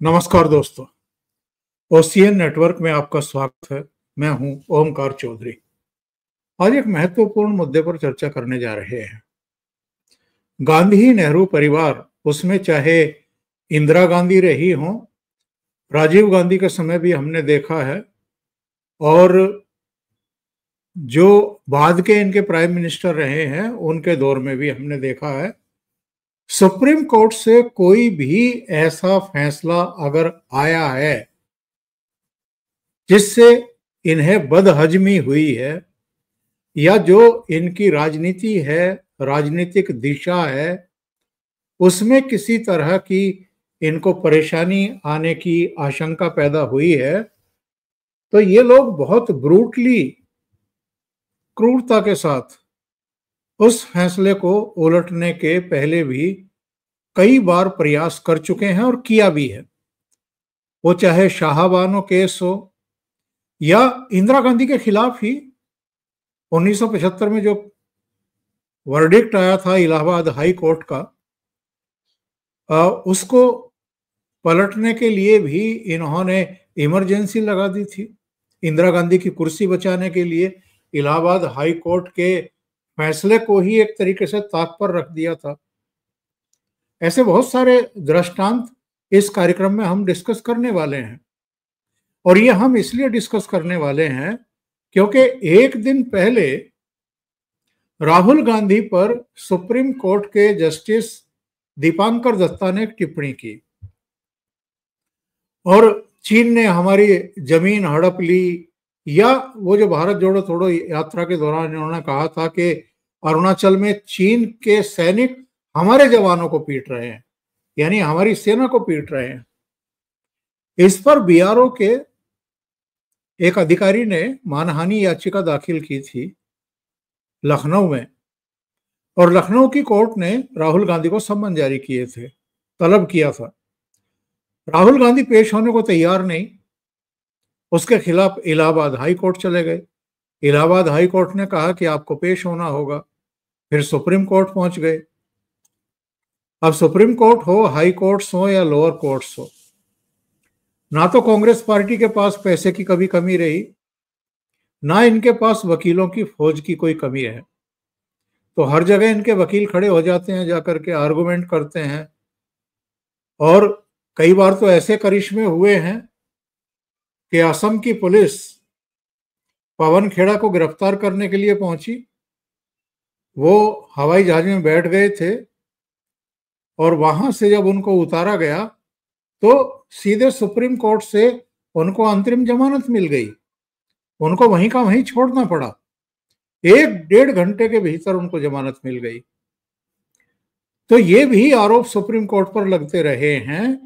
नमस्कार दोस्तों, OCN network में आपका स्वागत है। मैं हूं ओमकार चौधरी। आज एक महत्वपूर्ण मुद्दे पर चर्चा करने जा रहे हैं। गांधी नेहरू परिवार, उसमें चाहे इंदिरा गांधी रही हो, राजीव गांधी के समय भी हमने देखा है, और जो बाद के इनके प्राइम मिनिस्टर रहे हैं उनके दौर में भी हमने देखा है। सुप्रीम कोर्ट से कोई भी ऐसा फैसला अगर आया है जिससे इन्हें बदहजमी हुई है, या जो इनकी राजनीति है, राजनीतिक दिशा है, उसमें किसी तरह की इनको परेशानी आने की आशंका पैदा हुई है, तो ये लोग बहुत ब्रूटली, क्रूरता के साथ उस फैसले को उलटने के पहले भी कई बार प्रयास कर चुके हैं और किया भी है। वो चाहे शाहबानो केस हो या इंदिरा गांधी के खिलाफ ही 1975 में जो वर्डिक्ट आया था इलाहाबाद हाई कोर्ट का, उसको पलटने के लिए भी इन्होंने इमरजेंसी लगा दी थी। इंदिरा गांधी की कुर्सी बचाने के लिए इलाहाबाद हाई कोर्ट के फैसले को ही एक तरीके से ताक पर रख दिया था। ऐसे बहुत सारे दृष्टांत इस कार्यक्रम में हम डिस्कस करने वाले हैं, और ये हम इसलिए डिस्कस करने वाले हैं क्योंकि एक दिन पहले राहुल गांधी पर सुप्रीम कोर्ट के जस्टिस दीपांकर दत्ता ने एक टिप्पणी की, और चीन ने हमारी जमीन हड़प ली, या वो जो भारत जोड़ो तोड़ो यात्रा के दौरान इन्होंने कहा था कि अरुणाचल में चीन के सैनिक हमारे जवानों को पीट रहे हैं, यानी हमारी सेना को पीट रहे हैं। इस पर बीआरओ के एक अधिकारी ने मानहानि याचिका दाखिल की थी लखनऊ में, और लखनऊ की कोर्ट ने राहुल गांधी को सम्मन जारी किए थे, तलब किया था। राहुल गांधी पेश होने को तैयार नहीं, उसके खिलाफ इलाहाबाद हाई कोर्ट चले गए। इलाहाबाद हाई कोर्ट ने कहा कि आपको पेश होना होगा। फिर सुप्रीम कोर्ट पहुंच गए। अब सुप्रीम कोर्ट हो, हाई कोर्ट्स हो या लोअर कोर्ट्स हो, ना तो कांग्रेस पार्टी के पास पैसे की कभी कमी रही, ना इनके पास वकीलों की फौज की कोई कमी है। तो हर जगह इनके वकील खड़े हो जाते हैं, जाकर के आर्गुमेंट करते हैं, और कई बार तो ऐसे करिश्मे हुए हैं कि असम की पुलिस पवन खेड़ा को गिरफ्तार करने के लिए पहुंची। वो हवाई जहाज में बैठ गए थे, और वहां से जब उनको उतारा गया तो सीधे सुप्रीम कोर्ट से उनको अंतरिम जमानत मिल गई। उनको वहीं का वहीं छोड़ना पड़ा। 1-1.5 घंटे के भीतर उनको जमानत मिल गई। तो ये भी आरोप सुप्रीम कोर्ट पर लगते रहे हैं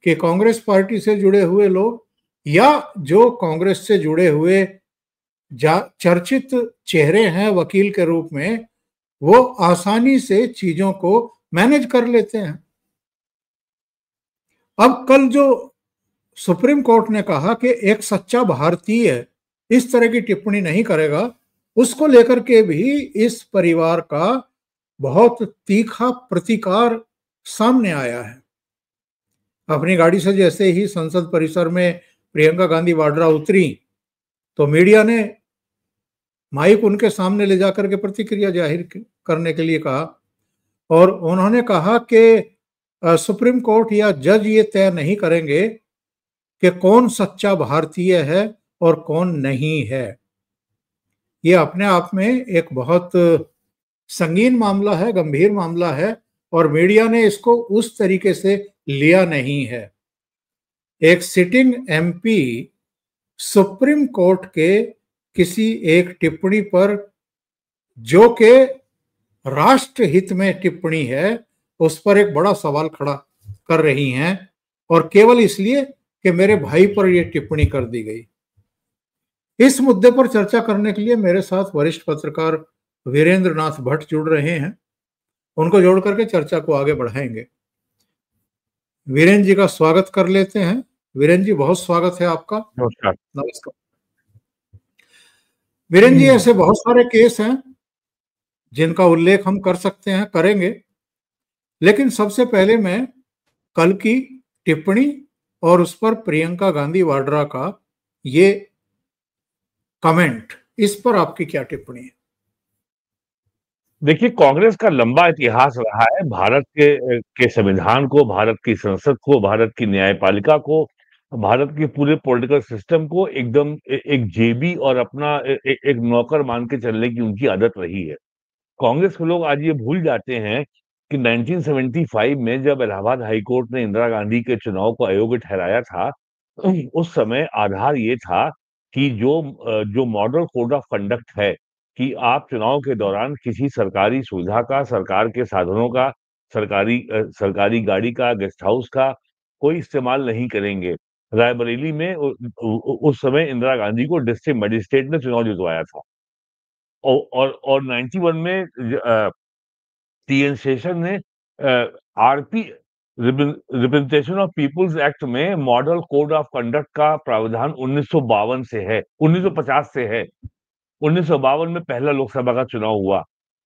कि कांग्रेस पार्टी से जुड़े हुए लोग, या जो कांग्रेस से जुड़े हुए चर्चित चेहरे हैं वकील के रूप में, वो आसानी से चीजों को मैनेज कर लेते हैं। अब कल जो सुप्रीम कोर्ट ने कहा कि एक सच्चा भारतीय इस तरह की टिप्पणी नहीं करेगा, उसको लेकर के भी इस परिवार का बहुत तीखा प्रतिकार सामने आया है। अपनी गाड़ी से जैसे ही संसद परिसर में प्रियंका गांधी वाड्रा उतरी, तो मीडिया ने माइक उनके सामने ले जाकर के प्रतिक्रिया जाहिर करने के लिए कहा, और उन्होंने कहा कि सुप्रीम कोर्ट या जज ये तय नहीं करेंगे कि कौन सच्चा भारतीय है और कौन नहीं है। ये अपने आप में एक बहुत संगीन मामला है, गंभीर मामला है, और मीडिया ने इसको उस तरीके से लिया नहीं है। एक सिटिंग एमपी सुप्रीम कोर्ट के किसी एक टिप्पणी पर, जो कि राष्ट्र हित में टिप्पणी है, उस पर एक बड़ा सवाल खड़ा कर रही हैं, और केवल इसलिए कि मेरे भाई पर यह टिप्पणी कर दी गई। इस मुद्दे पर चर्चा करने के लिए मेरे साथ वरिष्ठ पत्रकार वीरेंद्र नाथ भट्ट जुड़ रहे हैं। उनको जोड़ करके चर्चा को आगे बढ़ाएंगे। वीरेंद्र जी का स्वागत कर लेते हैं। वीरेंद्र जी, बहुत स्वागत है आपका। नमस्कार। नमस्कार वीरेंद्र जी। ऐसे बहुत सारे केस हैं जिनका उल्लेख हम कर सकते हैं, करेंगे, लेकिन सबसे पहले मैं कल की टिप्पणी और उस पर प्रियंका गांधी वाड्रा का ये कमेंट, इस पर आपकी क्या टिप्पणी है? देखिए, कांग्रेस का लंबा इतिहास रहा है भारत के संविधान को, भारत की संसद को, भारत की न्यायपालिका को, भारत के पूरे पॉलिटिकल सिस्टम को एकदम एक जेबी और अपना एक नौकर मान के चलने की उनकी आदत रही है। कांग्रेस के लोग आज ये भूल जाते हैं कि 1975 में जब इलाहाबाद हाई कोर्ट ने इंदिरा गांधी के चुनाव को अयोग्य ठहराया था, उस समय आधार ये था कि जो मॉडल कोड ऑफ कंडक्ट है कि आप चुनाव के दौरान किसी सरकारी सुविधा का, सरकार के साधनों का, सरकारी गाड़ी का, गेस्ट हाउस का कोई इस्तेमाल नहीं करेंगे। रायबरेली में उस समय इंदिरा गांधी को डिस्ट्रिक्ट मजिस्ट्रेट ने चुनाव जितवाया था। और 91 में टीएन शेषन ने RP representation of people's act में मॉडल कोड ऑफ कंडक्ट का प्रावधान 1952 से है, 1950 से है। 1952 में पहला लोकसभा का चुनाव हुआ,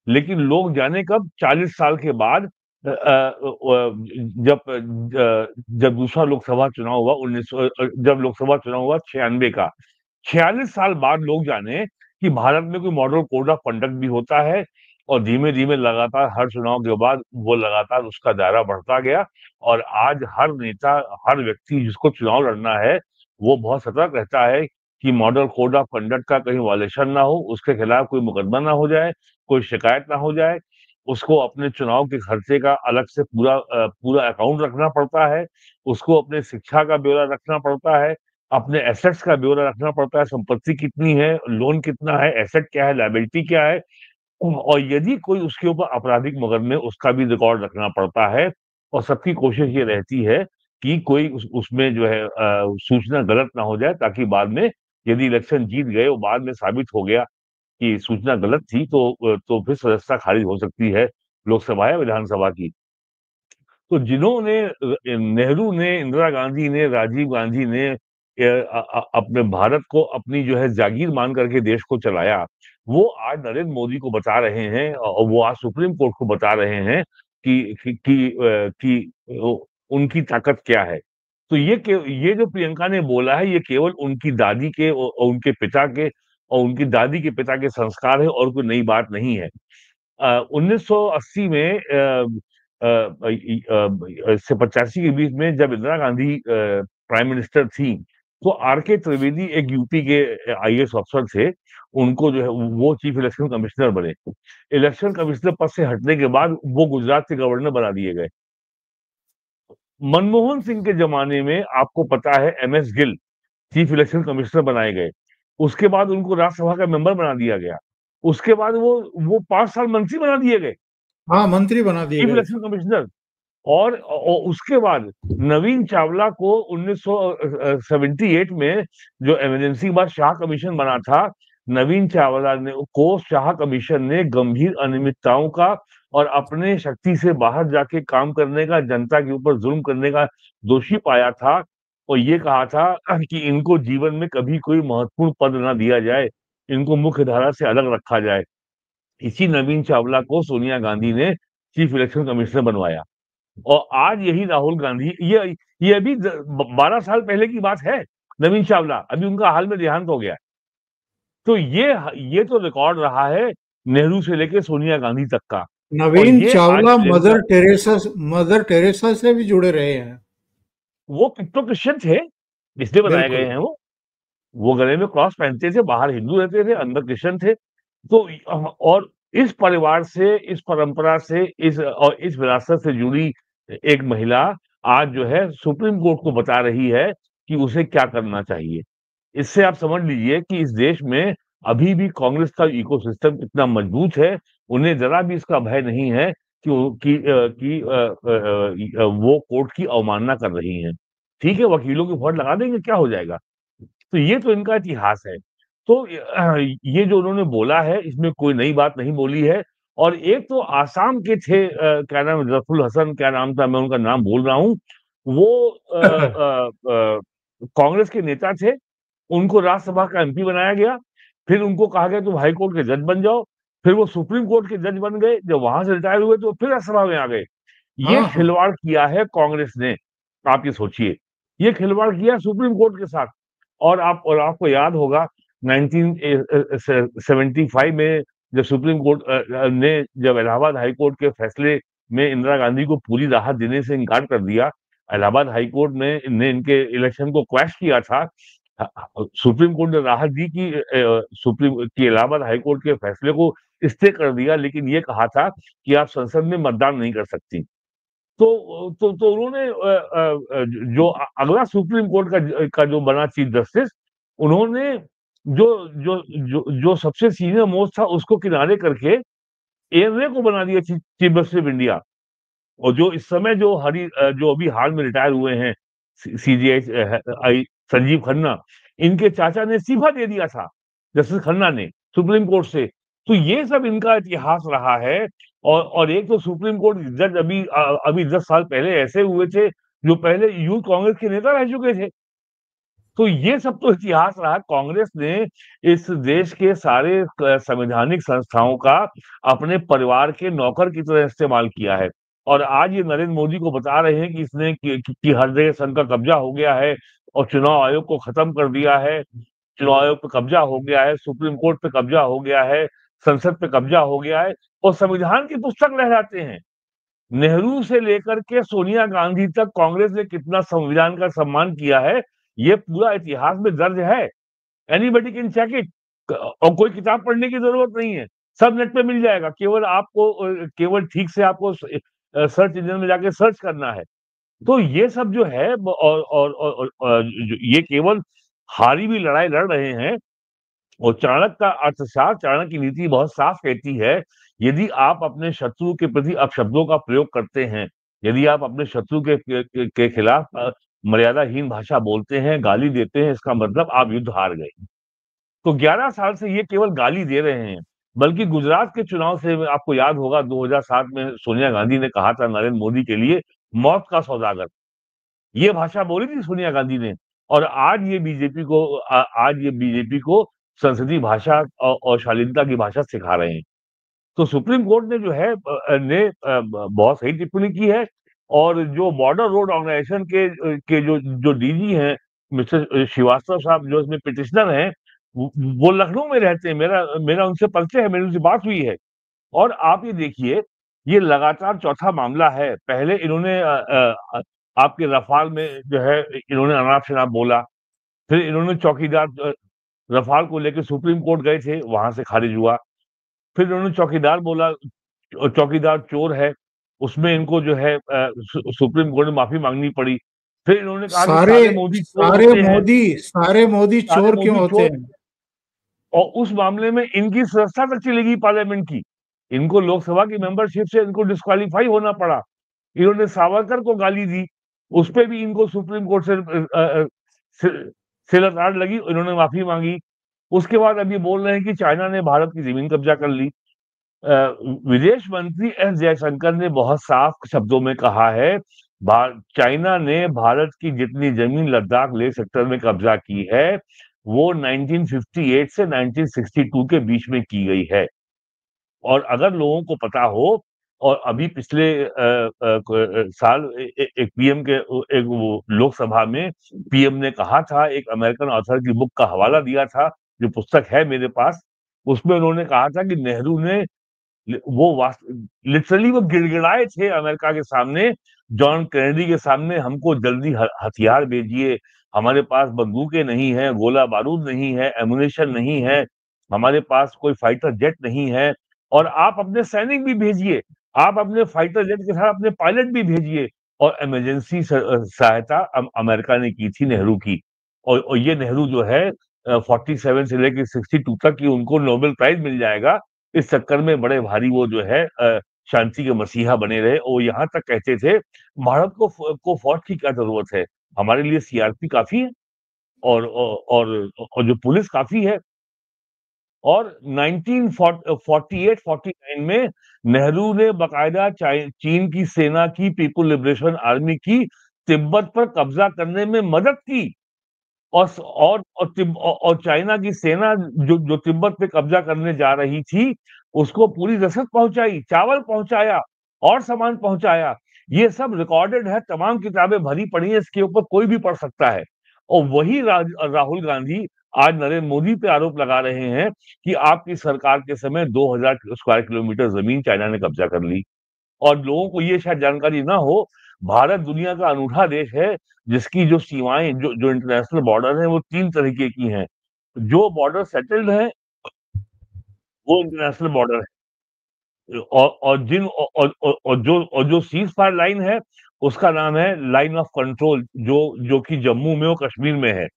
लेकिन लोग जाने कब, 40 साल के बाद जब दूसरा लोकसभा चुनाव हुआ, 1900 जब लोकसभा चुनाव हुआ 96 का, 46 साल बाद लोग जाने कि भारत में कोई मॉडल कोड ऑफ कंडक्ट भी होता है। और धीमे धीमे लगातार हर चुनाव के बाद वो लगातार उसका दायरा बढ़ता गया। और आज हर नेता, हर व्यक्ति जिसको चुनाव लड़ना है, वो बहुत सतर्क रहता है कि मॉडल कोड ऑफ कंडक्ट का कहीं वायलेशन ना हो, उसके खिलाफ कोई मुकदमा ना हो जाए, कोई शिकायत ना हो जाए। उसको अपने चुनाव के खर्चे का अलग से पूरा अकाउंट रखना पड़ता है, उसको अपने शिक्षा का ब्यौरा रखना पड़ता है, अपने एसेट्स का ब्यौरा रखना पड़ता है, संपत्ति कितनी है, लोन कितना है, एसेट क्या है, लायबिलिटी क्या है। और यदि कोई उसके ऊपर आपराधिक मुकदमे, उसका भी रिकॉर्ड रखना पड़ता है। और सबकी कोशिश ये रहती है कि कोई उसमें जो है सूचना गलत ना हो जाए, ताकि बाद में यदि इलेक्शन जीत गए और बाद में साबित हो गया कि सूचना गलत थी, तो फिर सदस्यता खारिज हो सकती है लोकसभा या विधानसभा की। तो जिन्होंने नेहरू ने, इंदिरा गांधी ने, राजीव गांधी ने अपने भारत को अपनी जो है जागीर मान करके देश को चलाया, वो आज नरेंद्र मोदी को बता रहे हैं और वो आज सुप्रीम कोर्ट को बता रहे हैं कि उनकी ताकत क्या है। तो ये जो प्रियंका ने बोला है, ये केवल उनकी दादी के और उनके पिता के और उनकी दादी के पिता के संस्कार है, और कोई नई बात नहीं है। 1980 में से 85 के बीच में जब इंदिरा गांधी प्राइम मिनिस्टर थी, तो आर के त्रिवेदी एक यूपी के आईएएस अफसर थे। उनको जो है वो चीफ इलेक्शन कमिश्नर बने। इलेक्शन कमिश्नर पद से हटने के बाद वो गुजरात के गवर्नर बना दिए गए। मनमोहन सिंह के जमाने में आपको पता है MS Gill chief election commissioner बनाए गए। उसके बाद उनको राज्यसभा का मेंबर बना दिया गया। उसके बाद वो 5 साल मंत्री बना दिए गए, हाँ, मंत्री बना दिए चीफ गए। Election commissioner. और उसके बाद नवीन चावला को 1978 में जो इमरजेंसी के बाद शाह कमीशन बना था, नवीन चावला ने को शाह कमीशन ने गंभीर अनियमितताओं का और अपने शक्ति से बाहर जाके काम करने का, जनता के ऊपर जुल्म करने का दोषी पाया था। और ये कहा था कि इनको जीवन में कभी कोई महत्वपूर्ण पद ना दिया जाए, इनको मुख्य धारा से अलग रखा जाए। इसी नवीन चावला को सोनिया गांधी ने चीफ इलेक्शन कमिश्नर बनवाया। और आज यही राहुल गांधी, ये अभी 12 साल पहले की बात है। नवीन चावला अभी उनका हाल में देहांत हो गया। तो ये तो रिकॉर्ड रहा है नेहरू से लेके सोनिया गांधी तक का। और नवीन ये आज चावला प्रियंका, मदर टेरेसा से भी जुड़े रहे हैं। वो तो क्रिश्चियन थे, इसलिए बनाए गए बिल्कुल। हैं वो गले में क्रॉस पहनते थे, बाहर हिंदू रहते थे, अंदर क्रिश्चियन थे। तो और इस परिवार से, इस परंपरा से, इस विरासत से जुड़ी एक महिला आज जो है सुप्रीम कोर्ट को बता रही है कि उसे क्या करना चाहिए। इससे आप समझ लीजिए कि इस देश में अभी भी कांग्रेस का इकोसिस्टम कितना मजबूत है। उन्हें जरा भी इसका भय नहीं है कि वो कोर्ट की अवमानना कर रही हैं। ठीक है, वकीलों की वोट लगा देंगे, क्या हो जाएगा। तो ये तो इनका इतिहास है। तो ये जो उन्होंने बोला है, इसमें कोई नई बात नहीं बोली है। और एक तो आसाम के थे, क्या नाम, रफुल हसन क्या नाम था, मैं उनका नाम भूल रहा हूँ। वो कांग्रेस के नेता थे, उनको राज्यसभा का एमपी बनाया गया। फिर उनको कहा गया तुम हाई कोर्ट के जज बन जाओ। फिर वो सुप्रीम कोर्ट के जज बन गए। जब वहां से रिटायर हुए तो फिर राज्यसभा में आ गए। ये हाँ हाँ। खिलवाड़ किया है कांग्रेस ने, आप ये सोचिए। ये खिलवाड़ किया सुप्रीम कोर्ट के साथ। और आपको याद होगा 1975 में जब सुप्रीम कोर्ट ने जब इलाहाबाद हाई कोर्ट के फैसले में इंदिरा गांधी को पूरी राहत देने से इनकार कर दिया, इलाहाबाद हाई कोर्ट ने इनके इलेक्शन को क्वैश किया था। सुप्रीम कोर्ट ने राहत दी कि सुप्रीम की इलाहाबाद हाई कोर्ट के फैसले को स्टे कर दिया, लेकिन ये कहा था कि आप संसद में मतदान नहीं कर सकती। तो उन्होंने जो अगला सुप्रीम कोर्ट का जो बना चीफ जस्टिस, उन्होंने जो जो जो जो सबसे सीनियर मोस्ट था उसको किनारे करके एएनए को बना दिया चीफ जस्टिस ऑफ इंडिया। और जो इस समय जो अभी हाल में रिटायर हुए हैं सीजीआई संजीव खन्ना, इनके चाचा ने इस्तीफा दे दिया था जस्टिस खन्ना ने सुप्रीम कोर्ट से। तो ये सब इनका इतिहास रहा है। और एक तो सुप्रीम कोर्ट जज अभी 10 साल पहले ऐसे हुए थे जो पहले यूथ कांग्रेस के नेता रह चुके थे। तो ये सब तो इतिहास रहा। कांग्रेस ने इस देश के सारे संवैधानिक संस्थाओं का अपने परिवार के नौकर की तरह इस्तेमाल किया है। और आज ये नरेंद्र मोदी को बता रहे हैं कि इसने कि हर जगह संघ का कब्जा हो गया है और चुनाव आयोग को खत्म कर दिया है, चुनाव आयोग पे कब्जा हो गया है, सुप्रीम कोर्ट पे कब्जा हो गया है, संसद पे कब्जा हो गया है, और संविधान की पुस्तक लहराते हैं। नेहरू से लेकर के सोनिया गांधी तक कांग्रेस ने कितना संविधान का सम्मान किया है, ये पूरा इतिहास में दर्ज है। Anybody can check it. और कोई किताब पढ़ने की जरूरत नहीं है, सब नेट पे मिल जाएगा। केवल ठीक से आपको सर्च इंजन में जाके सर्च करना है। तो ये सब जो है ये केवल हारी भी लड़ाई लड़ रहे हैं। और चाणक्य का अर्थशास्त्र, चाणक्य की नीति बहुत साफ कहती है, यदि आप अपने शत्रु के प्रति अपशब्दों का प्रयोग करते हैं, यदि आप अपने शत्रु के खिलाफ मर्यादाहीन भाषा बोलते हैं, गाली देते हैं, इसका मतलब आप युद्ध हार गए। तो 11 साल से ये केवल गाली दे रहे हैं। बल्कि गुजरात के चुनाव से आपको याद होगा 2007 में सोनिया गांधी ने कहा था नरेंद्र मोदी के लिए मौत का सौदागर। ये भाषा बोली थी सोनिया गांधी ने। और आज ये बीजेपी को संसदीय भाषा और शालीनता की भाषा सिखा रहे हैं। तो सुप्रीम कोर्ट ने जो है बहुत सही टिप्पणी की है। और जो बॉर्डर रोड ऑर्गेनाइजेशन के जो डीजी हैं मिस्टर श्रीवास्तव साहब, जो इसमें पिटिशनर हैं, वो लखनऊ में रहते हैं। मेरा मेरा उनसे परिचय है, मेरी उनसे बात हुई है। और आप ये देखिए, ये लगातार चौथा मामला है। पहले इन्होंने आपके रफाल में जो है इन्होंने अनाप शनाप बोला। फिर इन्होंने रफाल को लेकर सुप्रीम कोर्ट गए थे, वहां से खारिज हुआ। फिर इन्होंने चौकीदार बोला, चौकीदार चोर है, उसमें इनको जो है सुप्रीम कोर्ट में माफी मांगनी पड़ी। फिर इन्होंने कहा कि सारे सारे मोदी चोर होते हैं, सारे मोदी सारे चोर क्यों मोदी होते चोर। हैं? और उस मामले में इनकी सुरक्षा तक चलेगी पार्लियामेंट की। इनको लोकसभा की मेंबरशिप से इनको डिस्क्वालीफाई होना पड़ा। इन्होंने सावरकर को गाली दी, उस पे भी इनको सुप्रीम कोर्ट से सिलताड़ लगी, इन्होंने माफी मांगी। उसके बाद अब ये बोल रहे हैं कि चाइना ने भारत की जमीन कब्जा कर ली। विदेश मंत्री एस जयशंकर ने बहुत साफ शब्दों में कहा है, चाइना ने भारत की जितनी जमीन लद्दाख लेह सेक्टर में कब्जा की है, वो 1958 से 1962 के बीच में की गई है। और अगर लोगों को पता हो, और अभी पिछले साल एक पीएम के एक वो लोकसभा में पीएम ने कहा था, एक अमेरिकन ऑथर की बुक का हवाला दिया था, जो पुस्तक है मेरे पास। उसमें उन्होंने कहा था कि नेहरू ने लिटरली वो गिड़गिड़ाए थे अमेरिका के सामने, जॉन कैनेडी के सामने, हमको जल्दी हथियार भेजिए, हमारे पास बंदूकें नहीं है, गोला बारूद नहीं है, एमुनेशन नहीं है, हमारे पास कोई फाइटर जेट नहीं है, और आप अपने सैनिक भी भेजिए, आप अपने फाइटर जेट के साथ अपने पायलट भी भेजिए। और इमरजेंसी सहायता अमेरिका ने की थी नेहरू की। और ये नेहरू जो है 47 से लेकर 62 तक की उनको नोबेल प्राइज मिल जाएगा। इस चक्कर में बड़े भारी वो जो है शांति के मसीहा बने रहे। और यहाँ तक कहते थे, भारत को फौज की क्या जरूरत है, हमारे लिए सीआरपी काफी है, और जो पुलिस काफी है। और 1948-49 में नेहरू ने बकायदा चीन की सेना की, पीपुल लिबरेशन आर्मी की, तिब्बत पर कब्जा करने में मदद की। और चाइना की सेना जो तिब्बत पे कब्जा करने जा रही थी, उसको पूरी रसद पहुंचाई, चावल पहुंचाया और सामान पहुंचाया। ये सब रिकॉर्डेड है, तमाम किताबें भरी पड़ी हैं, इसके ऊपर कोई भी पढ़ सकता है। और वही राहुल गांधी आज नरेंद्र मोदी पे आरोप लगा रहे हैं कि आपकी सरकार के समय 2000 स्क्वायर किलोमीटर जमीन चाइना ने कब्जा कर ली। और लोगों को ये शायद जानकारी ना हो, भारत दुनिया का अनूठा देश है जिसकी जो सीमाएं, जो इंटरनेशनल बॉर्डर है, वो 3 तरीके की हैं। जो बॉर्डर सेटल्ड है वो इंटरनेशनल बॉर्डर है, और जो सीज फायर लाइन है उसका नाम है लाइन ऑफ कंट्रोल, जो कि जम्मू में और कश्मीर में है,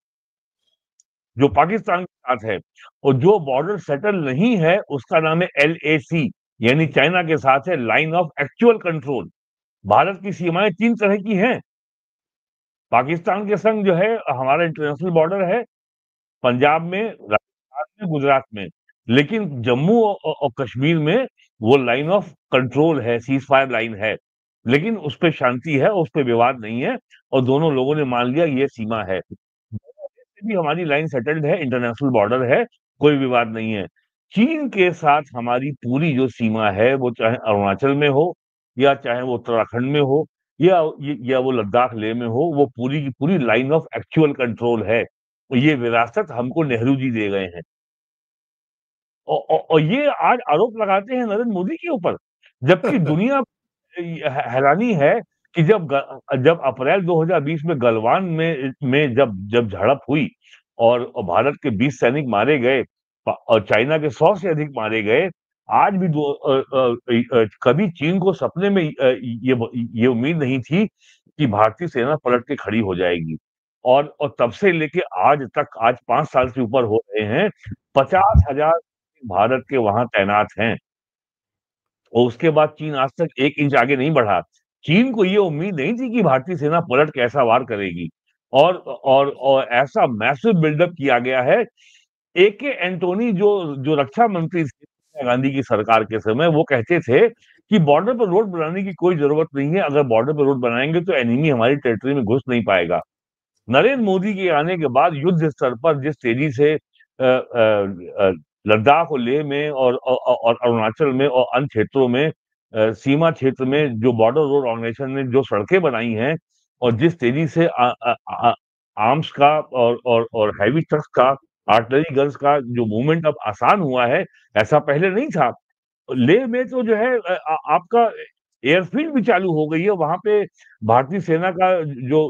जो पाकिस्तान के साथ है। और जो बॉर्डर सेटल नहीं है उसका नाम है LAC, यानी चाइना के साथ है, line of actual control. Bharat की सीमाएं 3 तरह की हैं। पाकिस्तान के संग जो है हमारा इंटरनेशनल बॉर्डर है, पंजाब में, राजस्थान में, गुजरात में। लेकिन जम्मू और कश्मीर में वो लाइन ऑफ कंट्रोल है, सीज फायर लाइन है, लेकिन उस पे शांति है, उस पे विवाद नहीं है, और दोनों लोगों ने मान लिया ये सीमा है। भी हमारी लाइन सेटल्ड है, इंटरनेशनल बॉर्डर है, कोई विवाद नहीं है। चीन के साथ हमारी पूरी जो सीमा है, वो चाहे अरुणाचल में हो, या चाहे वो उत्तराखंड में हो, या वो लद्दाख लेह में हो, वो पूरी की पूरी लाइन ऑफ एक्चुअल कंट्रोल है। ये विरासत हमको नेहरू जी दे गए हैं। और ये आज आरोप लगाते हैं नरेंद्र मोदी के ऊपर, जबकि दुनिया हैरानी है कि जब अप्रैल 2020 में गलवान में जब झड़प हुई और भारत के 20 सैनिक मारे गए और चाइना के 100 से अधिक मारे गए, आज भी कभी चीन को सपने में ये उम्मीद नहीं थी कि भारतीय सेना पलट के खड़ी हो जाएगी। और तब से लेके आज तक, आज 5 साल से ऊपर हो रहे हैं, 50,000 भारत के वहां तैनात हैं। और उसके बाद चीन आज तक 1 इंच आगे नहीं बढ़ा। चीन को ये उम्मीद नहीं थी कि भारतीय सेना पलट के ऐसा वार करेगी। और ऐसा मैसिव बिल्डअप किया गया है। AK एंटोनी जो रक्षा मंत्री थे सोनिया गांधी की सरकार के समय, वो कहते थे कि बॉर्डर पर रोड बनाने की कोई जरूरत नहीं है, अगर बॉर्डर पर रोड बनाएंगे तो एनिमी हमारी टेरिटरी में घुस नहीं पाएगा। नरेंद्र मोदी के आने के बाद युद्ध स्तर पर जिस तेजी से लद्दाख और लेह में और अरुणाचल में और अन्य क्षेत्रों में, सीमा क्षेत्र में जो बॉर्डर रोड ऑर्गेनाइजेशन ने जो सड़कें बनाई हैं, और जिस तेजी से आर्म्स का और हैवी ट्रक्स का, आर्टिलरी गन्स का जो मूवमेंट अब आसान हुआ है, ऐसा पहले नहीं था। लेह में तो जो है आपका एयरफील्ड भी चालू हो गई है, वहां पे भारतीय सेना का जो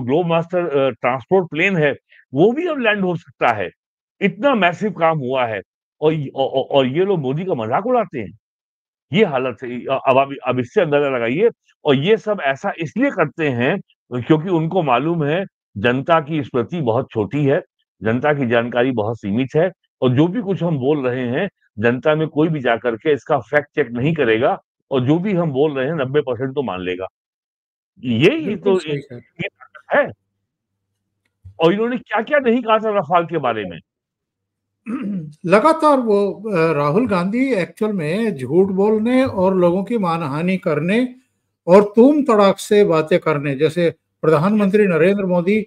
ग्लोब मास्टर ट्रांसपोर्ट प्लेन है, वो भी अब लैंड हो सकता है। इतना मैसिव काम हुआ है। और ये लोग मोदी का मजाक उड़ाते हैं। ये हालत है। अब इससे अंदाजा लगाइए। और ये सब ऐसा इसलिए करते हैं क्योंकि उनको मालूम है जनता की स्मृति बहुत छोटी है, जनता की जानकारी बहुत सीमित है, और जो भी कुछ हम बोल रहे हैं, जनता में कोई भी जाकर के इसका फैक्ट चेक नहीं करेगा, और जो भी हम बोल रहे हैं 90% तो मान लेगा। यही बिल्कुल तो सही है। ये ताकत है। और इन्होंने क्या-क्या नहीं कहा था रफाल के बारे में। लगातार वो राहुल गांधी एक्चुअल में झूठ बोलने और लोगों की मानहानि करने और तूम तड़ाक से बातें करने, जैसे प्रधानमंत्री नरेंद्र मोदी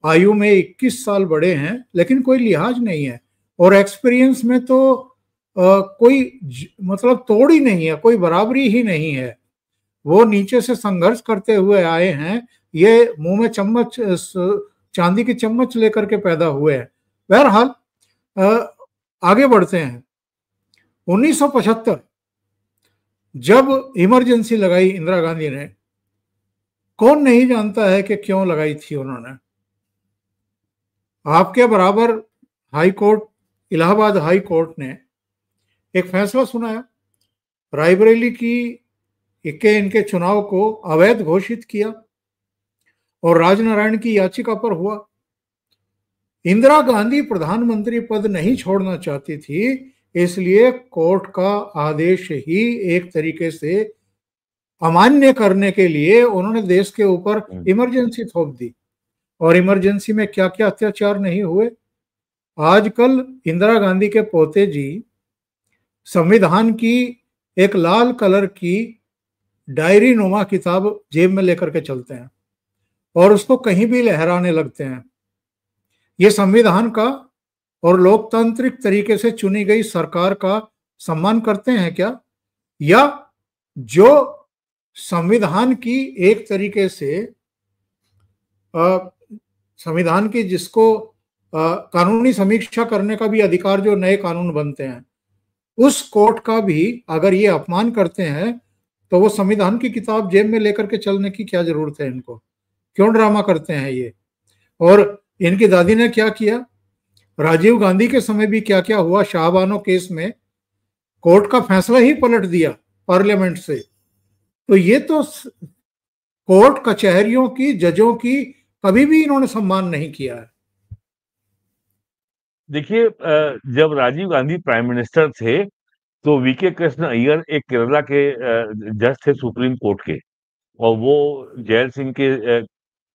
आयु में 21 साल बड़े हैं लेकिन कोई लिहाज नहीं है, और एक्सपीरियंस में तो कोई मतलब तोड़ ही नहीं है, कोई बराबरी ही नहीं है। वो नीचे से संघर्ष करते हुए आए हैं, ये मुंह में चम्मच, चांदी की चम्मच लेकर के पैदा हुए हैं। बहरहाल आगे बढ़ते हैं। 1975 जब इमरजेंसी लगाई इंदिरा गांधी ने, कौन नहीं जानता है कि क्यों लगाई थी उन्होंने। आपके बराबर high court, Allahabad high court ने एक फैसला सुनाया, रायबरेली की इनके चुनाव को अवैध घोषित किया और राजनारायण की याचिका पर हुआ। इंदिरा गांधी प्रधानमंत्री पद नहीं छोड़ना चाहती थी, इसलिए कोर्ट का आदेश ही एक तरीके से अमान्य करने के लिए उन्होंने देश के ऊपर इमरजेंसी थोप दी। और इमरजेंसी में क्या क्या अत्याचार नहीं हुए। आजकल इंदिरा गांधी के पोते जी संविधान की एक लाल कलर की डायरी नुमा किताब जेब में लेकर के चलते हैं और उसको कहीं भी लहराने लगते हैं। ये संविधान का और लोकतांत्रिक तरीके से चुनी गई सरकार का सम्मान करते हैं क्या, या जो संविधान की एक तरीके से संविधान की जिसको कानूनी समीक्षा करने का भी अधिकार, जो नए कानून बनते हैं, उस कोर्ट का भी अगर ये अपमान करते हैं तो वो संविधान की किताब जेब में लेकर के चलने की क्या जरूरत है इनको? क्यों ड्रामा करते हैं ये? और इनकी दादी ने क्या किया, राजीव गांधी के समय भी क्या क्या हुआ, शाहबानो केस में कोर्ट का फैसला ही पलट दिया पार्लियामेंट से। तो ये तो कोर्ट कचहरियों की, जजों की कभी भी इन्होंने सम्मान नहीं किया है। देखिए, जब राजीव गांधी प्राइम मिनिस्टर थे तो वीके कृष्ण अय्यर एक केरला के जज थे सुप्रीम कोर्ट के, और वो जैल सिंह के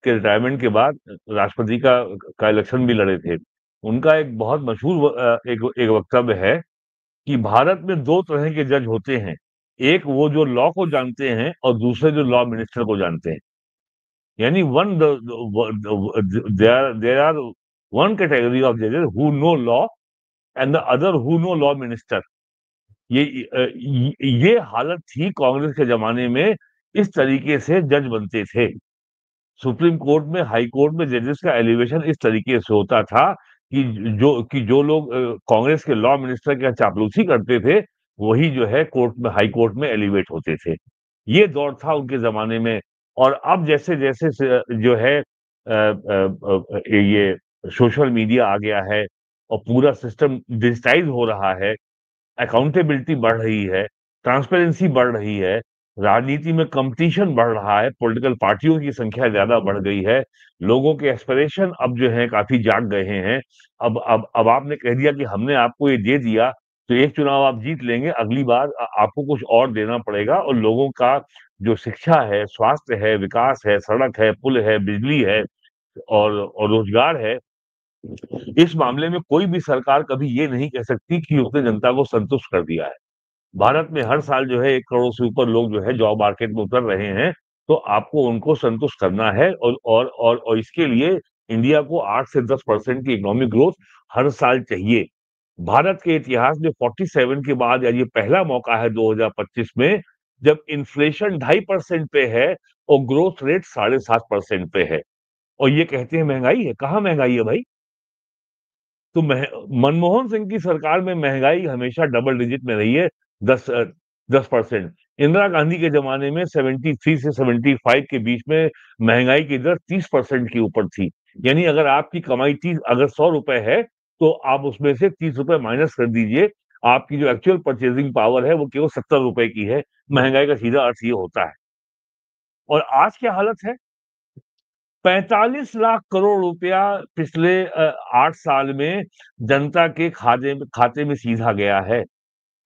रिटायरमेंट के बाद राष्ट्रपति का इलेक्शन भी लड़े थे। उनका एक बहुत मशहूर एक वक्तव्य है कि भारत में दो तरह के जज होते हैं, एक वो जो लॉ को जानते हैं और दूसरे जो लॉ मिनिस्टर को जानते हैं। यानी there are one category of जजेस who know law and the other who know law minister. ये ये हालत थी कांग्रेस के जमाने में, इस तरीके से जज बनते थे। सुप्रीम कोर्ट में, हाई कोर्ट में जजेस का एलिवेशन इस तरीके से होता था कि जो लोग कांग्रेस के लॉ मिनिस्टर का चापलूसी करते थे, वही जो है कोर्ट में, हाई कोर्ट में एलिवेट होते थे। ये दौर था उनके जमाने में। और अब जैसे जैसे जो है ये सोशल मीडिया आ गया है और पूरा सिस्टम डिजिटाइज हो रहा है, अकाउंटेबिलिटी बढ़ रही है, ट्रांसपेरेंसी बढ़ रही है, राजनीति में कंपटीशन बढ़ रहा है, पॉलिटिकल पार्टियों की संख्या ज्यादा बढ़ गई है, लोगों के एस्पिरेशन अब जो है काफी जाग गए हैं। अब आपने कह दिया कि हमने आपको ये दे दिया, तो एक चुनाव आप जीत लेंगे, अगली बार आपको कुछ और देना पड़ेगा। और लोगों का जो शिक्षा है, स्वास्थ्य है, विकास है, सड़क है, पुल है, बिजली है और रोजगार है, इस मामले में कोई भी सरकार कभी ये नहीं कह सकती कि उसने जनता को संतुष्ट कर दिया है। भारत में हर साल जो है 1 करोड़ से ऊपर लोग जो है जॉब मार्केट में उतर रहे हैं, तो आपको उनको संतुष्ट करना है। और इसके लिए इंडिया को 8 से 10% की इकोनॉमिक ग्रोथ हर साल चाहिए। भारत के इतिहास में 47 के बाद या ये पहला मौका है 2025 में, जब इन्फ्लेशन 2.5% पे है और ग्रोथ रेट 7.5% पे है। और ये कहते हैं महंगाई है। कहाँ महंगाई है भाई? तो मनमोहन सिंह की सरकार में महंगाई हमेशा डबल डिजिट में रही है, 10%। इंदिरा गांधी के जमाने में 73 से 75 के बीच में महंगाई की दर 30% के ऊपर थी। यानी अगर आपकी कमाई 30, अगर 100 रुपए है, तो आप उसमें से 30 रुपए माइनस कर दीजिए, आपकी जो एक्चुअल परचेजिंग पावर है वो केवल 70 रुपए की है। महंगाई का सीधा अर्थ ये होता है। और आज क्या हालत है? 45 लाख करोड़ रुपया पिछले 8 साल में जनता के खाते में सीधा गया है।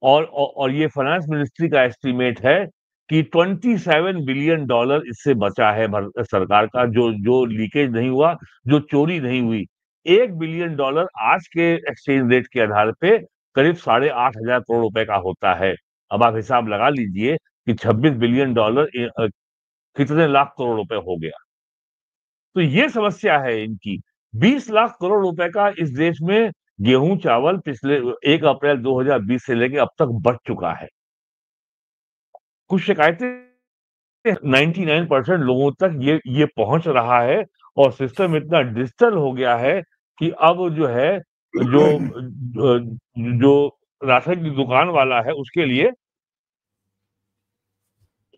और ये फाइनेंस मिनिस्ट्री का एस्टीमेट है कि 27 बिलियन डॉलर इससे बचा है सरकार का, जो लीकेज नहीं हुआ, जो चोरी नहीं हुई। 1 बिलियन डॉलर आज के एक्सचेंज रेट के आधार पे करीब 8,500 करोड़ रुपए का होता है। अब आप हिसाब लगा लीजिए कि 26 बिलियन डॉलर कितने लाख करोड़ रुपए हो गया। तो ये समस्या है इनकी। 20 लाख करोड़ रुपए का इस देश में गेहूं चावल पिछले 1 अप्रैल 2020 से लेके अब तक बढ़ चुका है। कुछ शिकायतें 99% लोगों तक ये पहुंच रहा है और सिस्टम इतना डिजिटल हो गया है कि अब जो है, जो जो राशन की दुकान वाला है उसके लिए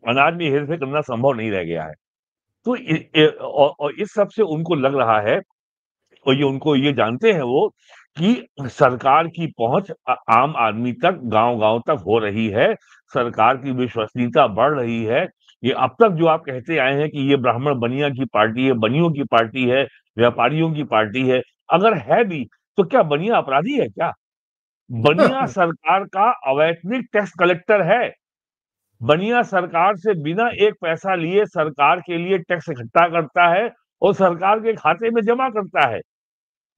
अनाज में हेरफेर करना संभव नहीं रह गया है। तो और इस सब से उनको लग रहा है, और ये उनको ये जानते हैं वो, कि सरकार की पहुंच आम आदमी तक, गांव-गांव तक हो रही है, सरकार की विश्वसनीयता बढ़ रही है। ये अब तक जो आप कहते आए हैं कि ये ब्राह्मण बनिया की पार्टी है, बनियों की पार्टी है, व्यापारियों की पार्टी है, अगर है भी, तो क्या बनिया अपराधी है क्या? बनिया सरकार का अवैतनिक टैक्स कलेक्टर है। बनिया सरकार से बिना एक पैसा लिए सरकार के लिए टैक्स इकट्ठा करता है और सरकार के खाते में जमा करता है।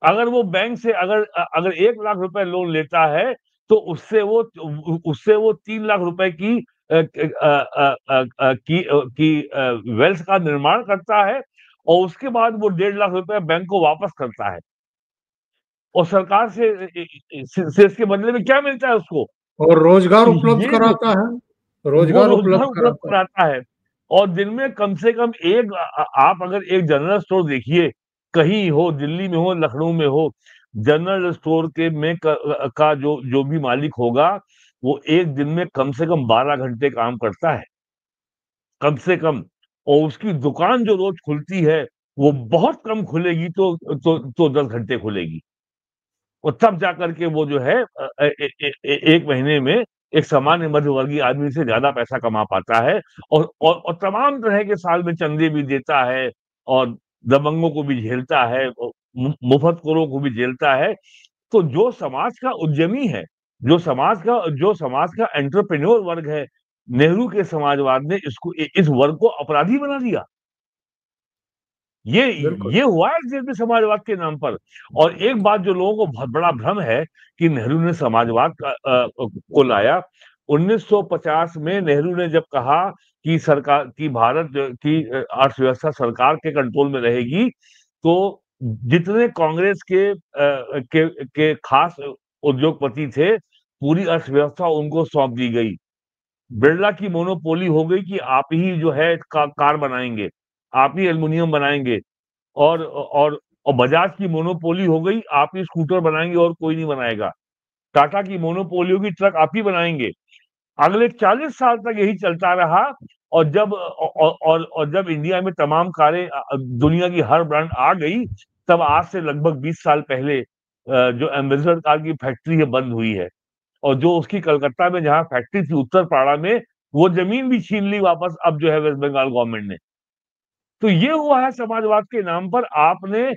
अगर वो बैंक से अगर 1 लाख रुपए लोन लेता है, तो उससे वो 3 लाख रुपए की वेल्थ का निर्माण करता है और उसके बाद वो 1.5 लाख रुपए बैंक को वापस करता है। और सरकार से इसके बदले में क्या मिलता है उसको? और रोजगार तो उपलब्ध ये जो कराता है, वो रोजगार रोजगार उपलब्ध उपलब्ध कराता है। कराता है। और दिन में कम से कम एक आप अगर एक जनरल स्टोर देखिए, कहीं हो, दिल्ली में हो, लखनऊ में हो, जनरल स्टोर के में का जो जो भी मालिक होगा, वो एक दिन में कम से कम 12 घंटे काम करता है, कम से कम। और उसकी दुकान जो रोज खुलती है, वो बहुत कम खुलेगी तो 10 घंटे खुलेगी। और तब जाकर के वो जो है एक महीने में एक सामान्य मध्यवर्गीय आदमी से ज्यादा पैसा कमा पाता है, और तमाम तरह के साल में चंदे भी देता है, और दबंगों को भी झेलता है, और मुफ्तखोरों को भी झेलता है। तो जो समाज का उद्यमी है, जो समाज का एंटरप्रेन्योर वर्ग है, नेहरू के समाजवाद ने इस वर्ग को अपराधी बना दिया। ये बिल्कुल। ये हुआ है सिर्फ समाजवाद के नाम पर। और एक बात जो लोगों को बहुत बड़ा भ्रम है कि नेहरू ने समाजवाद को लाया। 1950 में नेहरू ने जब कहा कि सरकार की भारत की अर्थव्यवस्था सरकार के कंट्रोल में रहेगी, तो जितने कांग्रेस के खास उद्योगपति थे, पूरी अर्थव्यवस्था उनको सौंप दी गई। बिरला की मोनोपोली हो गई कि आप ही जो है कार बनाएंगे, आप ही एल्युमिनियम बनाएंगे। और बजाज की मोनोपोली हो गई, आप ही स्कूटर बनाएंगे और कोई नहीं बनाएगा। टाटा की मोनोपोली होगी, ट्रक आप ही बनाएंगे। अगले 40 साल तक यही चलता रहा। और जब इंडिया में तमाम कारें दुनिया की हर ब्रांड आ गई, तब आज से लगभग 20 साल पहले जो एम्बेसडर कार की फैक्ट्री है बंद हुई है। और जो उसकी कलकत्ता में जहां फैक्ट्री थी उत्तरपाड़ा में, वो जमीन भी छीन ली वापस, अब जो है वेस्ट बंगाल गवर्नमेंट ने। तो ये हुआ है समाजवाद के नाम पर। आपने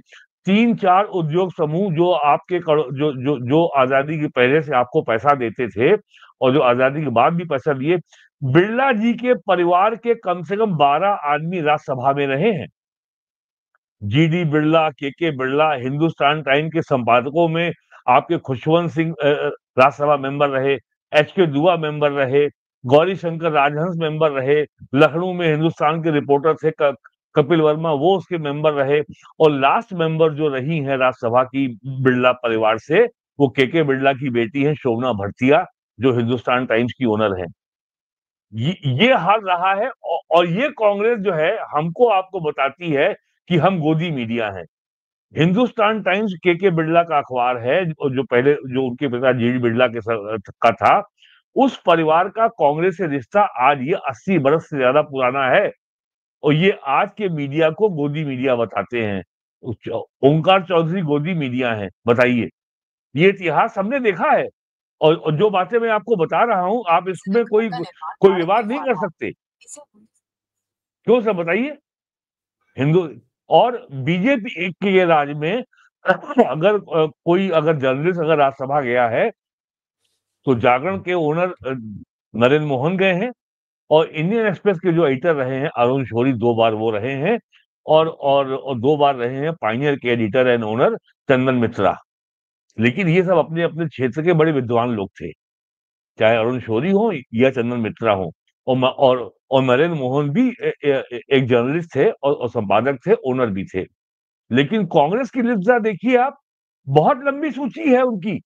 3-4 उद्योग समूह जो आपके जो जो जो आजादी के पहले से आपको पैसा देते थे, और जो आजादी के बाद भी पैसा दिए, बिरला जी के परिवार के कम से कम 12 आदमी राज्यसभा में रहे हैं। जीडी बिरला, के बिरला, हिंदुस्तान टाइम के संपादकों में आपके खुशवंत सिंह राज्यसभा मेंबर रहे, एच के दुआ मेंबर रहे, गौरी शंकर राजहंस मेंबर रहे, लखनऊ में हिंदुस्तान के रिपोर्टर थे कपिल वर्मा, वो उसके मेंबर रहे। और लास्ट मेंबर जो रही हैं राज्यसभा की बिरला परिवार से, वो के बिरला की बेटी है शोभना भरतिया, जो हिंदुस्तान टाइम्स की ओनर है। ये हाल रहा है। और ये कांग्रेस जो है हमको आपको बताती है कि हम गोदी मीडिया हैं। हिंदुस्तान टाइम्स के बिरला का अखबार है, जो पहले जो उनके पिता जीडी बिरला का था। उस परिवार का कांग्रेस से रिश्ता आज ये 80 बरस से ज्यादा पुराना है। और ये आज के मीडिया को गोदी मीडिया बताते हैं। ओंकार चौधरी गोदी मीडिया है, बताइए। ये इतिहास हमने देखा है। और जो बातें मैं आपको बता रहा हूं, आप इसमें कोई विवाद नहीं कर सकते। क्यों सर, बताइए। हिंदू और बीजेपी के राज में अगर अगर जर्नलिस्ट अगर राज्यसभा गया है, तो जागरण के ओनर नरेंद्र मोहन गए हैं, और इंडियन एक्सप्रेस के जो एडिटर रहे हैं अरुण शौरी, 2 बार वो रहे हैं। और 2 बार रहे हैं पायनियर के एडिटर एंड ओनर चंदन मित्रा। लेकिन ये सब अपने अपने क्षेत्र के बड़े विद्वान लोग थे, चाहे अरुण शौरी हो या चंदन मित्रा हो। और नरेंद्र मोहन भी एक जर्नलिस्ट थे, और संपादक थे, ओनर भी थे। लेकिन कांग्रेस की लिस्ट देखिए आप, बहुत लंबी सूची है उनकी।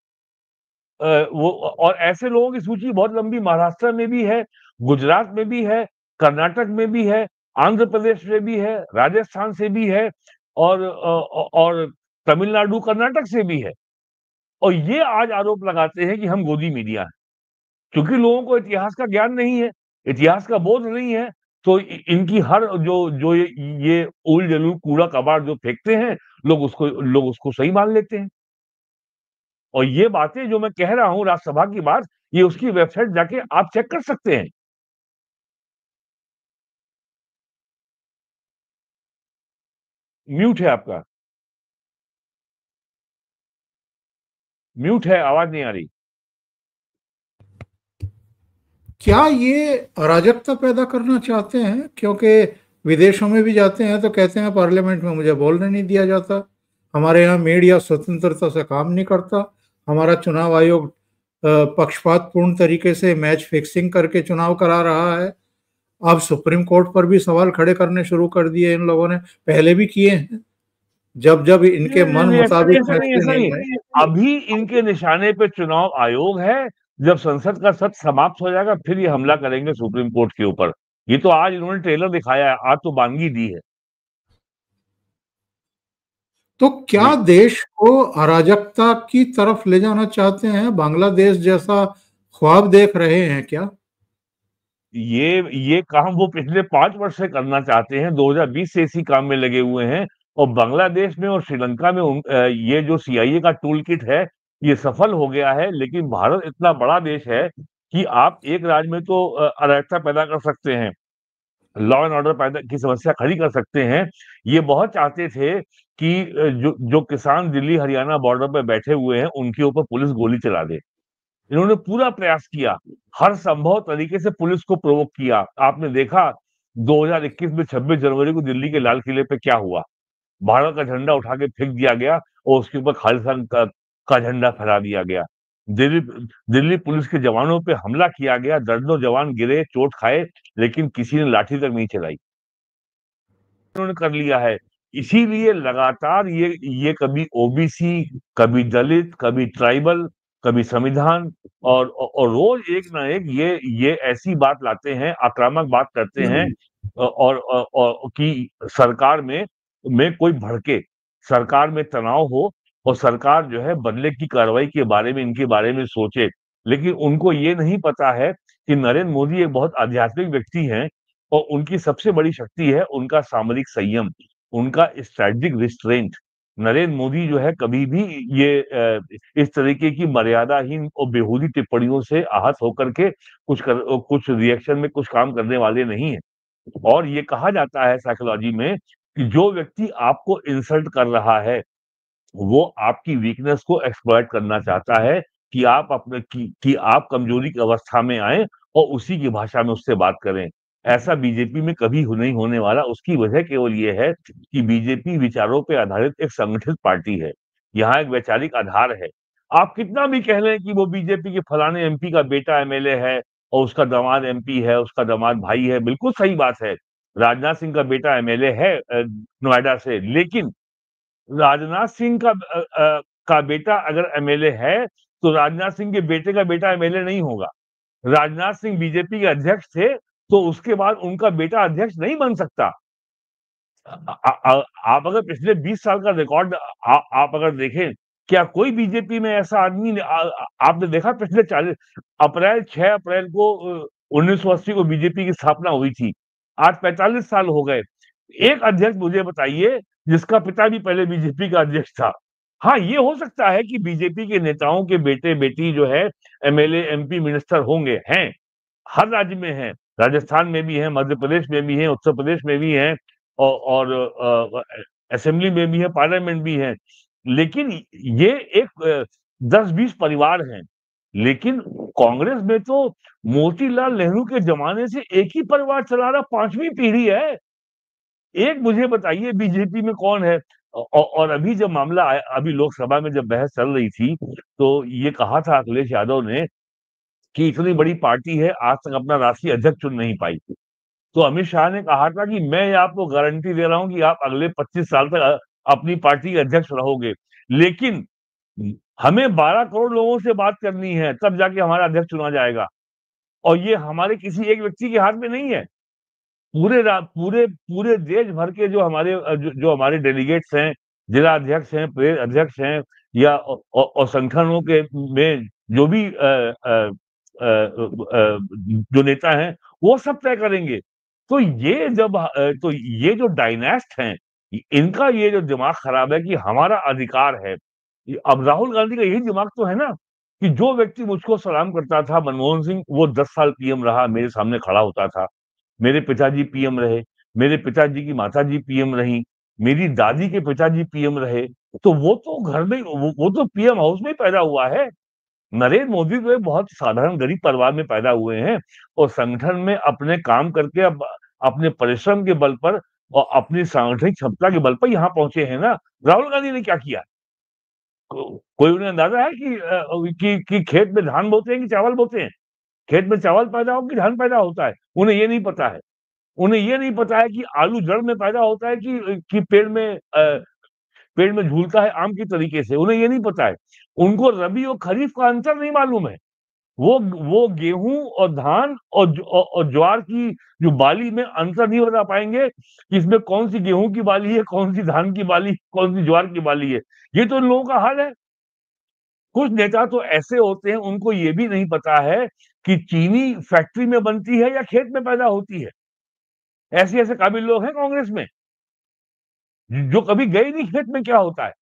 वो और ऐसे लोगों की सूची बहुत लंबी महाराष्ट्र में भी है, गुजरात में भी है, कर्नाटक में भी है, आंध्र प्रदेश में भी है, राजस्थान से भी है, और तमिलनाडु कर्नाटक से भी है। और ये आज आरोप लगाते हैं कि हम गोदी मीडिया हैं, क्योंकि लोगों को इतिहास का ज्ञान नहीं है, इतिहास का बोध नहीं है। तो इनकी हर जो जो ये उल जलूल कूड़ा कबाड़ जो फेंकते हैं, लोग उसको सही मान लेते हैं। और ये बातें जो मैं कह रहा हूं राज्यसभा की बात, ये उसकी वेबसाइट जाके आप चेक कर सकते हैं। म्यूट है आपका, म्यूट है, आवाज नहीं आ रही। क्या ये अराजकता पैदा करना चाहते हैं? क्योंकि विदेशों में भी जाते हैं तो कहते हैं पार्लियामेंट में मुझे बोलने नहीं दिया जाता, हमारे यहाँ मीडिया स्वतंत्रता से काम नहीं करता, हमारा चुनाव आयोग पक्षपातपूर्ण तरीके से मैच फिक्सिंग करके चुनाव करा रहा है। अब सुप्रीम कोर्ट पर भी सवाल खड़े करने शुरू कर दिए इन लोगों ने, पहले भी किए हैं। जब जब इनके मन मुताबिक फैसले नहीं है। अभी इनके निशाने पे चुनाव आयोग है। जब संसद का सत्र समाप्त हो जाएगा, फिर ये हमला करेंगे सुप्रीम कोर्ट के ऊपर। ये तो आज इन्होंने ट्रेलर दिखाया है, आज तो बानगी दी है। तो क्या जी। देश को अराजकता की तरफ ले जाना चाहते हैं? बांग्लादेश जैसा ख्वाब देख रहे हैं क्या? ये काम वो पिछले 5 वर्ष से करना चाहते हैं, 2020 से इसी काम में लगे हुए हैं। और बांग्लादेश में और श्रीलंका में ये जो सीआईए का टूल किट है, ये सफल हो गया है। लेकिन भारत इतना बड़ा देश है कि आप एक राज्य में तो अराजकता पैदा कर सकते हैं, लॉ एंड ऑर्डर पैदा की समस्या खड़ी कर सकते हैं। ये बहुत चाहते थे कि जो जो किसान दिल्ली हरियाणा बॉर्डर पे बैठे हुए हैं, उनके ऊपर पुलिस गोली चला दे। इन्होंने पूरा प्रयास किया, हर संभव तरीके से पुलिस को प्रोवोक किया। आपने देखा 2021 में 26 जनवरी को दिल्ली के लाल किले पे क्या हुआ? भारत का झंडा उठा के फेंक दिया गया और उसके ऊपर खालिस्तान का झंडा फहरा दिया गया। दिल्ली दिल्ली पुलिस के जवानों पे हमला किया गया, दर्जनों जवान गिरे, चोट खाए, लेकिन किसी ने लाठी तक नहीं चलाई। उन्होंने कर लिया है। इसीलिए लगातार ये कभी ओबीसी, कभी दलित, कभी ट्राइबल, कभी संविधान और रोज एक ना एक ये ऐसी बात लाते हैं, आक्रामक बात करते हैं और कि सरकार में कोई भड़के, सरकार में तनाव हो और सरकार जो है बदले की कार्रवाई के बारे में, इनके बारे में सोचे। लेकिन उनको ये नहीं पता है कि नरेंद्र मोदी एक बहुत आध्यात्मिक व्यक्ति हैं और उनकी सबसे बड़ी शक्ति है उनका सामरिक संयम, उनका स्ट्रैटेजिक रिस्ट्रेंट। नरेंद्र मोदी जो है कभी भी ये इस तरीके की मर्यादाहीन और बेहूदी टिप्पणियों से आहत होकर के कुछ रिएक्शन में कुछ काम करने वाले नहीं हैं। और ये कहा जाता है साइकोलॉजी में कि जो व्यक्ति आपको इंसल्ट कर रहा है, वो आपकी वीकनेस को एक्सप्लॉइट करना चाहता है कि आप कमजोरी की अवस्था में आए और उसी की भाषा में उससे बात करें। ऐसा बीजेपी में कभी नहीं होने वाला। उसकी वजह केवल ये है कि बीजेपी विचारों पे आधारित एक संगठित पार्टी है। यहाँ एक वैचारिक आधार है। आप कितना भी कह लें कि वो बीजेपी के फलाने एमपी का बेटा एमएलए है और उसका दामाद एमपी है, उसका दामाद भाई है, बिल्कुल सही बात है। राजनाथ सिंह का बेटा एमएलए है नोएडा से, लेकिन राजनाथ सिंह का बेटा अगर एमएलए है, तो राजनाथ सिंह के बेटे का बेटा एमएलए नहीं होगा। राजनाथ सिंह बीजेपी के अध्यक्ष थे, तो उसके बाद उनका बेटा अध्यक्ष नहीं बन सकता। आप अगर पिछले 20 साल का रिकॉर्ड आप अगर देखें, क्या कोई बीजेपी में ऐसा आदमी आपने देखा पिछले 40 अप्रैल 6 अप्रैल को 1980 को बीजेपी की स्थापना हुई थी। आज 45 साल हो गए। एक अध्यक्ष मुझे बताइए जिसका पिता भी पहले बीजेपी का अध्यक्ष था। हाँ, ये हो सकता है कि बीजेपी के नेताओं के बेटे-बेटी जो है एमएलए, एमपी, मिनिस्टर होंगे, हैं। हर राज्य में हैं, राजस्थान में भी हैं, मध्य प्रदेश में भी हैं, उत्तर प्रदेश में भी हैं और असेंबली में भी है, पार्लियामेंट भी है। लेकिन ये एक 10-20 परिवार हैं। लेकिन कांग्रेस में तो मोतीलाल नेहरू के ज़माने से एक ही परिवार चला रहा 5वीं पीढ़ी है। एक मुझे बताइए बीजेपी में कौन है? और अभी जब मामला आया, अभी लोकसभा में जब बहस चल रही थी, तो ये कहा था अखिलेश यादव ने कि इतनी बड़ी पार्टी है, आज तक अपना राष्ट्रीय अध्यक्ष चुन नहीं पाई। तो अमित शाह ने कहा था कि मैं आपको गारंटी दे रहा हूँ कि आप अगले 25 साल तक अपनी पार्टी के अध्यक्ष रहोगे। लेकिन हमें 12 करोड़ लोगों से बात करनी है, तब जाके हमारा अध्यक्ष चुना जाएगा। और ये हमारे किसी एक व्यक्ति के हाथ में नहीं है। पूरे पूरे देश भर के जो हमारे डेलीगेट्स हैं, जिला अध्यक्ष हैं, प्रदेश अध्यक्ष हैं या और संगठनों के में जो भी जो नेता हैं, वो सब तय करेंगे। तो ये जो डायनेस्ट हैं, इनका ये जो दिमाग खराब है कि हमारा अधिकार है। अब राहुल गांधी का यही दिमाग तो है ना कि जो व्यक्ति मुझको सलाम करता था, मनमोहन सिंह, वो 10 साल पीएम रहा, मेरे सामने खड़ा होता था। मेरे पिताजी पीएम रहे, मेरे पिताजी की माताजी पीएम रहीं, मेरी दादी के पिताजी पीएम रहे, तो वो तो घर में वो तो पीएम हाउस में ही पैदा हुआ है। नरेंद्र मोदी तो एक बहुत साधारण गरीब परिवार में पैदा हुए हैं और संगठन में अपने काम करके अब अपने परिश्रम के बल पर और अपनी सांगठनिक क्षमता के बल पर यहाँ पहुंचे हैं ना। राहुल गांधी ने क्या किया? कोई उन्हें अंदाजा है कि खेत में धान बोते हैं कि चावल बोते हैं? खेत में चावल पैदा हो कि धान पैदा होता है? उन्हें ये नहीं पता है। उन्हें ये नहीं पता है कि आलू जड़ में पैदा होता है कि पेड़ में झूलता है आम की तरीके से, उन्हें ये नहीं पता है। उनको रबी और खरीफ का अंतर नहीं मालूम है। वो गेहूं और धान और ज्वार की जो बाली में अंतर नहीं बता पाएंगे कि इसमें कौन सी गेहूं की बाली है, कौन सी धान की बाली, कौन सी ज्वार की बाली है। ये तो इन लोगों का हाल है। कुछ नेता तो ऐसे होते हैं, उनको ये भी नहीं पता है कि चीनी फैक्ट्री में बनती है या खेत में पैदा होती है। ऐसे ऐसे काबिल लोग हैं कांग्रेस में जो कभी गए नहीं खेत में क्या होता है।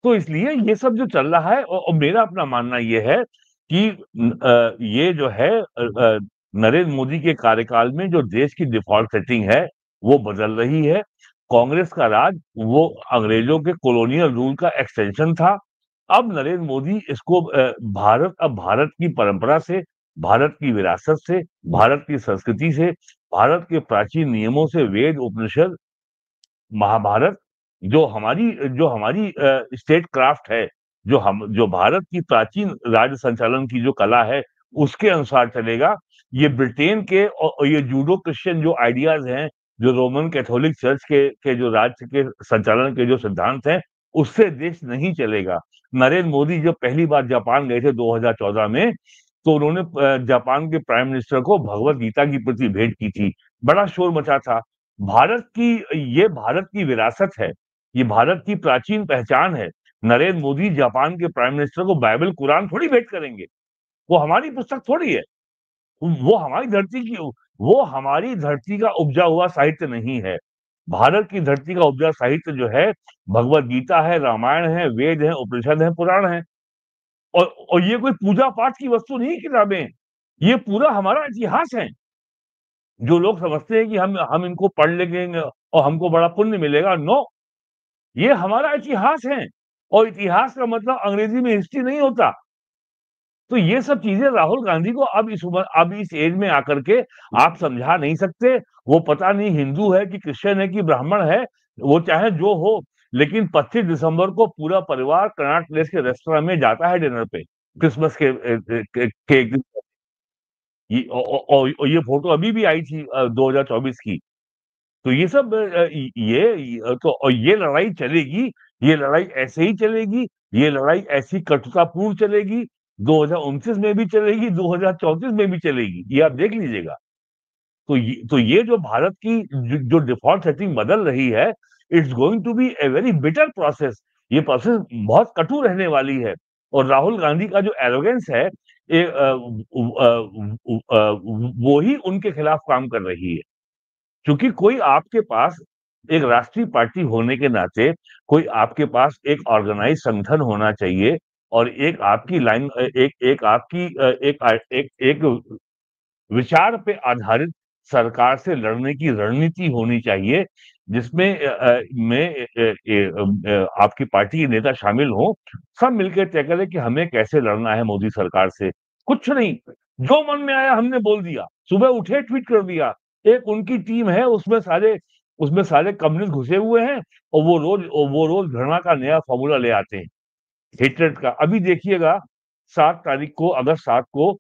तो इसलिए ये सब जो चल रहा है, और मेरा अपना मानना ये है कि ये जो है नरेंद्र मोदी के कार्यकाल में जो देश की डिफॉल्ट सेटिंग है वो बदल रही है। कांग्रेस का राज वो अंग्रेजों के कॉलोनियल रूल का एक्सटेंशन था। अब नरेंद्र मोदी इसको अब भारत की परंपरा से, भारत की विरासत से, भारत की संस्कृति से, भारत के प्राचीन नियमों से, वेद उपनिषद महाभारत, जो हमारी स्टेट क्राफ्ट है, जो भारत की प्राचीन राज्य संचालन की जो कला है, उसके अनुसार चलेगा। ये ब्रिटेन के और ये जूडो क्रिश्चियन जो आइडियाज हैं, जो रोमन कैथोलिक चर्च के जो राज्य के संचालन के जो सिद्धांत हैं, उससे देश नहीं चलेगा। नरेंद्र मोदी जब पहली बार जापान गए थे 2014 में, तो उन्होंने जापान के प्राइम मिनिस्टर को भगवत गीता की प्रति भेंट की थी। बड़ा शोर मचा था। भारत की विरासत है, ये भारत की प्राचीन पहचान है। नरेंद्र मोदी जापान के प्राइम मिनिस्टर को बाइबल कुरान थोड़ी भेंट करेंगे। वो हमारी पुस्तक थोड़ी है। वो हमारी धरती की वो हमारी धरती का उपजा हुआ साहित्य नहीं है। भारत की धरती का उपजा साहित्य जो है भगवत गीता है, रामायण है, वेद है, उपनिषद है, पुराण है। और ये कोई पूजा पाठ की वस्तु नहीं किताबें, ये पूरा हमारा इतिहास है। जो लोग समझते हैं कि हम इनको पढ़ लेंगे और हमको बड़ा पुण्य मिलेगा, नो, ये हमारा इतिहास है। और इतिहास का मतलब अंग्रेजी में हिस्ट्री नहीं होता। तो ये सब चीजें राहुल गांधी को अब इस एज में आकर के आप समझा नहीं सकते। वो पता नहीं हिंदू है कि क्रिश्चियन है कि ब्राह्मण है, वो चाहे जो हो, लेकिन 25 दिसंबर को पूरा परिवार कर्नाट प्लेस के रेस्टोरेंट में जाता है डिनर पे, क्रिसमस के एक दिन। और ये फोटो अभी भी आई थी 2024 की। तो ये सब तो और ये लड़ाई चलेगी, ये लड़ाई ऐसे ही चलेगी, ये लड़ाई ऐसी कटुतापूर्ण चलेगी, 2029 में भी चलेगी, 2034 में भी चलेगी, ये आप देख लीजिएगा। तो ये जो भारत की जो डिफॉल्ट सेटिंग बदल रही है, it's going to be a very bitter process. ये प्रोसेस बहुत कटु रहने वाली है। और राहुल गांधी का जो एरोगेंस है, वो ही उनके खिलाफ काम कर रही है। क्योंकि कोई आपके पास एक राष्ट्रीय पार्टी होने के नाते, कोई आपके पास एक ऑर्गेनाइज संगठन होना चाहिए, और एक आपकी लाइन, एक आपकी एक विचार पे आधारित सरकार से लड़ने की रणनीति होनी चाहिए, जिसमें आपकी पार्टी के नेता शामिल हो। सब मिलकर तय करें कि हमें कैसे लड़ना है मोदी सरकार से। कुछ नहीं, जो मन में आया हमने बोल दिया, सुबह उठे ट्वीट कर दिया। एक उनकी टीम है, उसमें सारे कम्युनिस्ट घुसे हुए हैं, और वो रोज घृणा का नया फॉर्मूला ले आते हैं, हेट्रेड का। अभी देखिएगा 7 तारीख को, अगस्त 7 को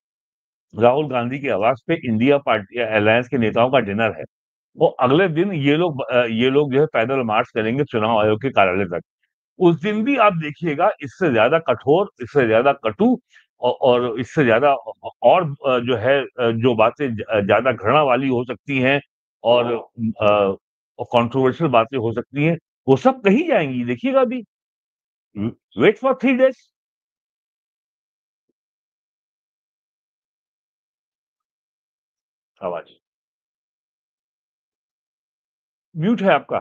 राहुल गांधी की आवाज पे इंडिया पार्टी अलायंस के नेताओं का डिनर है। वो अगले दिन ये लोग जो है पैदल मार्च करेंगे चुनाव आयोग के कार्यालय तक। उस दिन भी आप देखिएगा इससे ज्यादा कठोर, इससे ज्यादा कटु, और इससे ज्यादा और जो है जो बातें ज्यादा घृणा वाली हो सकती हैं, और कंट्रोवर्शियल बातें हो सकती हैं, वो सब कही जाएंगी। देखिएगा अभी, वेट फॉर 3 days। आवाज म्यूट है आपका।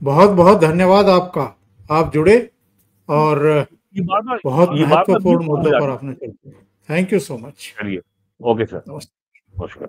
बहुत बहुत धन्यवाद आपका, आप जुड़े और बहुत महत्वपूर्ण मुद्दों पर आपने चर्चा। Thank you so much. चलिए, ओके सर, नमस्कार।